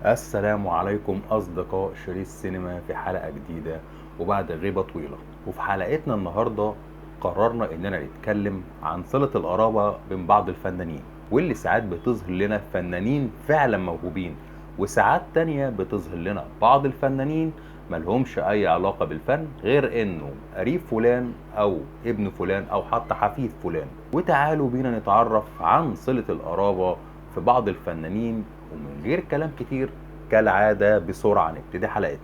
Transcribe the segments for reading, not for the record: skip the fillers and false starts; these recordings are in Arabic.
السلام عليكم أصدقاء شريط سينما في حلقة جديدة وبعد غيبة طويلة. وفي حلقتنا النهاردة قررنا إننا نتكلم عن صلة القرابة بين بعض الفنانين، واللي ساعات بتظهر لنا فنانين فعلا موهوبين، وساعات تانية بتظهر لنا بعض الفنانين ملهمش أي علاقة بالفن غير إنه قريب فلان أو ابن فلان أو حتى حفيد فلان. وتعالوا بينا نتعرف عن صلة القرابة في بعض الفنانين، ومن غير كلام كتير كالعادة بسرعة نبتدي حلقتنا.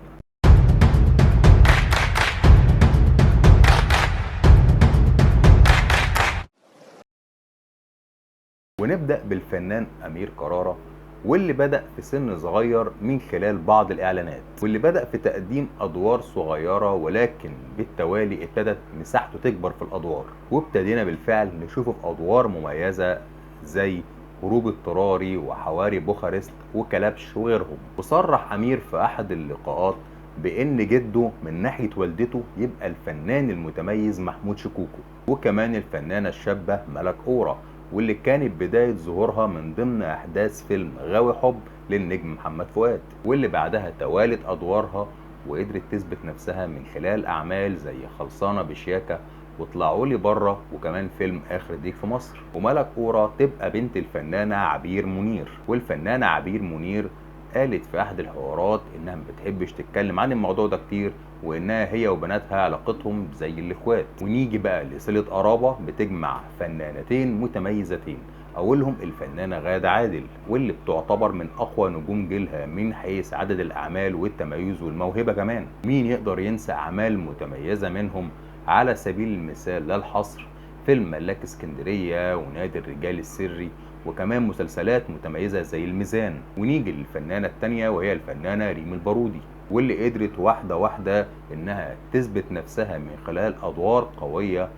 ونبدأ بالفنان أمير كرارة، واللي بدأ في سن صغير من خلال بعض الإعلانات، واللي بدأ في تقديم أدوار صغيرة، ولكن بالتوالي ابتدت مساحته تكبر في الأدوار، وابتدينا بالفعل نشوفه في أدوار مميزة زي هروب اضطراري وحواري بوخارست وكلبش وغيرهم. وصرح أمير في أحد اللقاءات بإن جده من ناحية والدته يبقى الفنان المتميز محمود شكوكو، وكمان الفنانة الشابة ملك أورا، واللي كانت بداية ظهورها من ضمن أحداث فيلم غاوي حب للنجم محمد فؤاد، واللي بعدها توالت أدوارها وقدرت تثبت نفسها من خلال أعمال زي خلصانة بشياكة وطلعوا لي بره، وكمان فيلم آخر ديك في مصر. وملك أورا تبقى بنت الفنانة عبير منير، والفنانة عبير منير قالت في أحد الحوارات إنها ما بتحبش تتكلم عن الموضوع ده كتير، وإنها هي وبناتها علاقتهم زي الإخوات. ونيجي بقى لصلة قرابة بتجمع فنانتين متميزتين، أولهم الفنانة غادة عادل، واللي بتعتبر من أقوى نجوم جيلها من حيث عدد الأعمال والتميز والموهبة كمان. مين يقدر ينسى أعمال متميزة منهم؟ على سبيل المثال لا الحصر، فيلم ملاك اسكندرية ونادي الرجال السري، وكمان مسلسلات متميزة زي الميزان. ونيجي للفنانة التانية وهي الفنانة ريم البارودي، واللي قدرت واحدة واحدة إنها تثبت نفسها من خلال أدوار قوية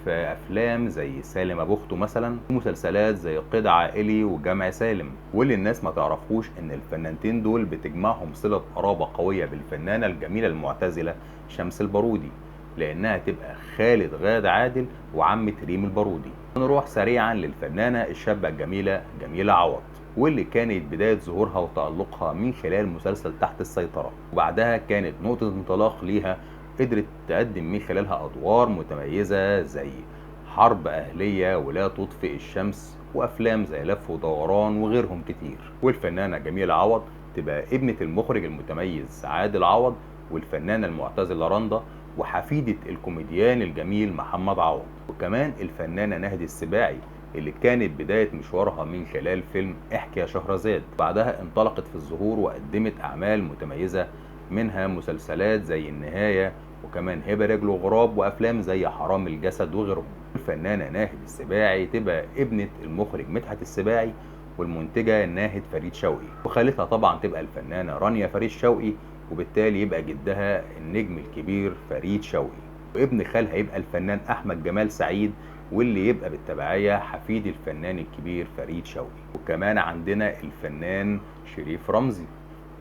في أفلام زي سالم أبو أخته مثلا، ومسلسلات زي قيد عائلي وجمع سالم. واللي الناس ما تعرفوش إن الفنانتين دول بتجمعهم صلة قرابة قوية بالفنانة الجميلة المعتزلة شمس البارودي، لأنها تبقى خالة غادة عادل وعمة ريم البارودي. نروح سريعا للفنانة الشابة الجميلة جميلة عوض، واللي كانت بداية ظهورها وتألقها من خلال مسلسل تحت السيطرة، وبعدها كانت نقطة انطلاق ليها قدرت تقدم من خلالها أدوار متميزة زي حرب أهلية ولا تطفئ الشمس وأفلام زي لف ودوران وغيرهم كتير. والفنانة جميلة عوض تبقى ابنة المخرج المتميز عادل عوض، والفنانة المعتزلة رندا، وحفيدة الكوميديان الجميل محمد عوض. وكمان الفنانة ناهدي السباعي، اللي كانت بداية مشوارها من خلال فيلم احكي يا شهرزاد، بعدها انطلقت في الظهور وقدمت أعمال متميزة منها مسلسلات زي النهاية، وكمان هبة رجل وغراب، وأفلام زي حرام الجسد وغيرهم. الفنانة ناهد السباعي تبقى ابنة المخرج مدحت السباعي والمنتجة ناهد فريد شوقي، وخالتها طبعا تبقى الفنانة رانيا فريد شوقي، وبالتالي يبقى جدها النجم الكبير فريد شوقي. وابن خالها يبقى الفنان أحمد جمال سعيد، واللي يبقى بالتبعية حفيد الفنان الكبير فريد شوقي. وكمان عندنا الفنان شريف رمزي،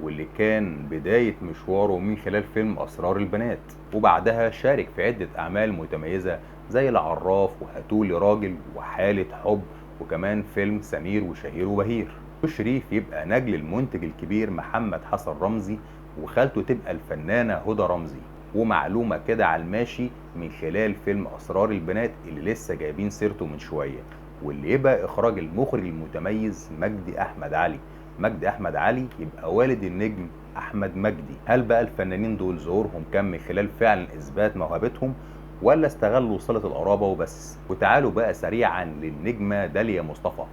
واللي كان بداية مشواره من خلال فيلم أسرار البنات، وبعدها شارك في عدة أعمال متميزة زي العراف وهاتولي راجل وحالة حب، وكمان فيلم سمير وشهير وبهير. وشريف يبقى نجل المنتج الكبير محمد حسن رمزي، وخالته تبقى الفنانة هدى رمزي. ومعلومة كده على الماشي من خلال فيلم أسرار البنات اللي لسه جايبين سيرته من شوية، واللي يبقى إخراج المخرج المتميز مجدي أحمد علي. مجدي أحمد علي يبقى والد النجم أحمد مجدي. هل بقى الفنانين دول ظهورهم كان من خلال فعلا إثبات موهبتهم، ولا استغلوا صلة القرابة وبس؟ وتعالوا بقى سريعا للنجمة داليا مصطفى،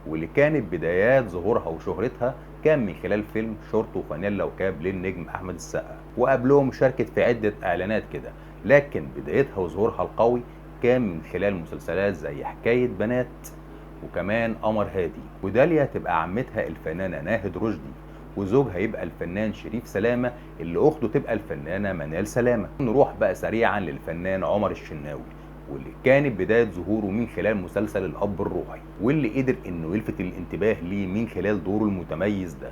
واللي كانت بدايات ظهورها وشهرتها كان من خلال فيلم شورت وفانيلا وكاب للنجم احمد السقا، وقبلهم شاركت في عده اعلانات كده، لكن بدايتها وظهورها القوي كان من خلال مسلسلات زي حكايه بنات وكمان قمر هادي. وداليا تبقى عمتها الفنانه ناهد رشدي، وزوجها يبقى الفنان شريف سلامه، اللي اخته تبقى الفنانه منال سلامه. نروح بقى سريعا للفنان عمر الشناوي، واللي كانت بداية ظهوره من خلال مسلسل الأب الروحي، واللي قدر إنه يلفت الانتباه ليه من خلال دوره المتميز ده.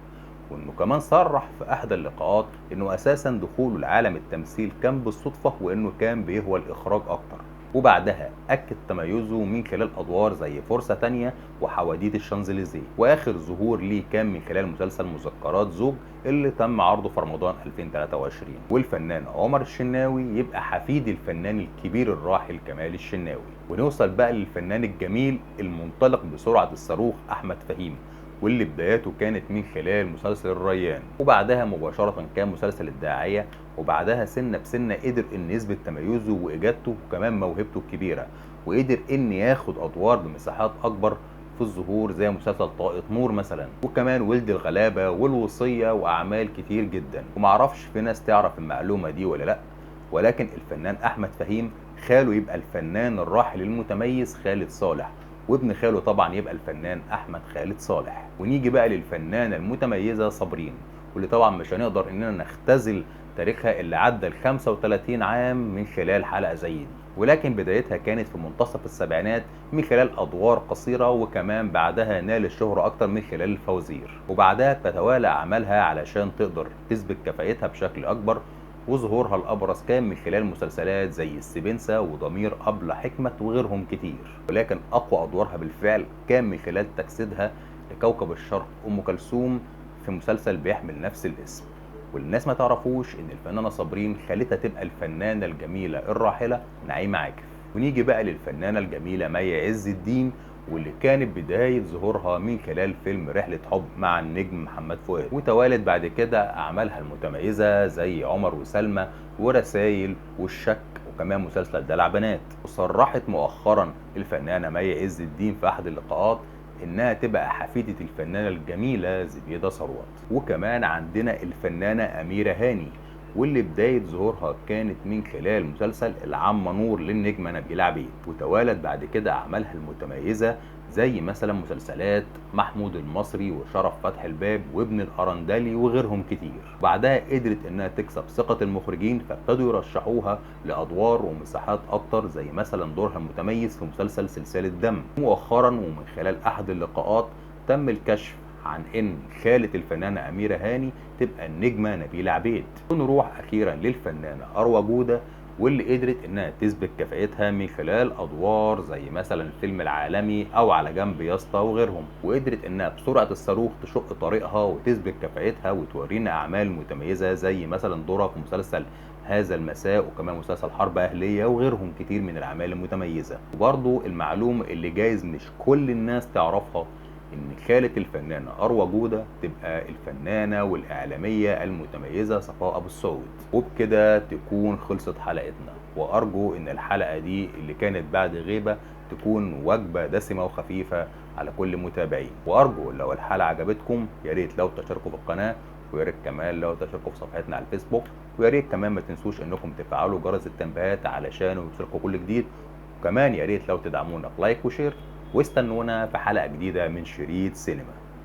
وإنه كمان صرح في أحد اللقاءات إنه أساسا دخوله لعالم التمثيل كان بالصدفة، وإنه كان بيهوى الإخراج أكتر. وبعدها أكد تميزه من خلال أدوار زي فرصة تانية وحواديت الشانزليزيه. وآخر ظهور ليه كان من خلال مسلسل مذكرات زوج اللي تم عرضه في رمضان 2023. والفنان عمر الشناوي يبقى حفيد الفنان الكبير الراحل كمال الشناوي. ونوصل بقى للفنان الجميل المنطلق بسرعة الصاروخ أحمد فهيم، واللي بداياته كانت من خلال مسلسل الريان، وبعدها مباشرة كان مسلسل الداعية، وبعدها سنة بسنة قدر ان يثبت تميزه واجادته وكمان موهبته الكبيرة، وقدر ان ياخد ادوار بمساحات اكبر في الظهور زي مسلسل طاقة نور مثلا، وكمان ولد الغلابة والوصية واعمال كتير جدا. ومعرفش في ناس تعرف المعلومة دي ولا لا، ولكن الفنان احمد فهيم خاله يبقى الفنان الراحل المتميز خالد صالح، وابن خاله طبعا يبقى الفنان احمد خالد صالح. ونيجي بقى للفنانه المتميزه صابرين، واللي طبعا مش هنقدر اننا نختزل تاريخها اللي عدى ال 35 عام من خلال حلقه زي دي. ولكن بدايتها كانت في منتصف السبعينات من خلال ادوار قصيره، وكمان بعدها نال الشهره اكتر من خلال الفوازير، وبعدها تتوالى اعمالها علشان تقدر تثبت كفاءتها بشكل اكبر. وظهورها الأبرز كان من خلال مسلسلات زي السبنسة وضمير أبلة حكمة وغيرهم كتير. ولكن أقوى أدوارها بالفعل كان من خلال تجسيدها لكوكب الشرق أم كلثوم في مسلسل بيحمل نفس الاسم. والناس ما تعرفوش إن الفنانة صابرين خالتها تبقى الفنانة الجميلة الراحلة نعيمة عاكف. ونيجي بقى للفنانة الجميلة مي عز الدين، واللي كانت بداية ظهورها من خلال فيلم رحلة حب مع النجم محمد فؤاد، وتوالت بعد كده أعمالها المتميزة زي عمر وسلمى ورسايل والشك، وكمان مسلسل دلع بنات. وصرحت مؤخرا الفنانة مي عز الدين في أحد اللقاءات إنها تبقى حفيدة الفنانة الجميلة زبيدة ثروت. وكمان عندنا الفنانة أميرة هاني، واللي بداية ظهورها كانت من خلال مسلسل العمة نور للنجمة نبيلة عبيد، وتوالت بعد كده أعمالها المتميزة زي مثلا مسلسلات محمود المصري وشرف فتح الباب وابن الأرندلي وغيرهم كتير. بعدها قدرت إنها تكسب ثقة المخرجين، فابتدوا يرشحوها لأدوار ومساحات أكتر زي مثلا دورها المتميز في مسلسل سلسلة دم. مؤخرا ومن خلال أحد اللقاءات تم الكشف عن ان خالة الفنانة أميرة هاني تبقى النجمة نبيلة عبيد. ونروح أخيرا للفنانة أروى جودة، واللي قدرت انها تثبت كفاءتها من خلال ادوار زي مثلا الفيلم العالمي او على جنب يا اسطى وغيرهم، وقدرت انها بسرعه الصاروخ تشق طريقها وتثبت كفاءتها وتورينا اعمال متميزه زي مثلا دورها في مسلسل هذا المساء، وكمان مسلسل حرب اهليه وغيرهم كتير من الاعمال المتميزه. وبرضو المعلومه اللي جايز مش كل الناس تعرفها ان خالة الفنانة أروى جودة تبقى الفنانة والإعلامية المتميزة صفاء أبو السعود. وبكده تكون خلصت حلقتنا، وأرجو ان الحلقة دي اللي كانت بعد غيبة تكون وجبة دسمة وخفيفة على كل متابعين. وأرجو لو الحلقة عجبتكم يا ريت لو تشتركوا في القناة، ويا ريت كمان لو تشتركوا في صفحتنا على الفيسبوك، ويا ريت كمان ما تنسوش انكم تفعلوا جرس التنبيهات علشان يوصلكوا كل جديد. وكمان يا ريت لو تدعمونا بلايك وشير، واستنونا في حلقة جديدة من شريط سينما.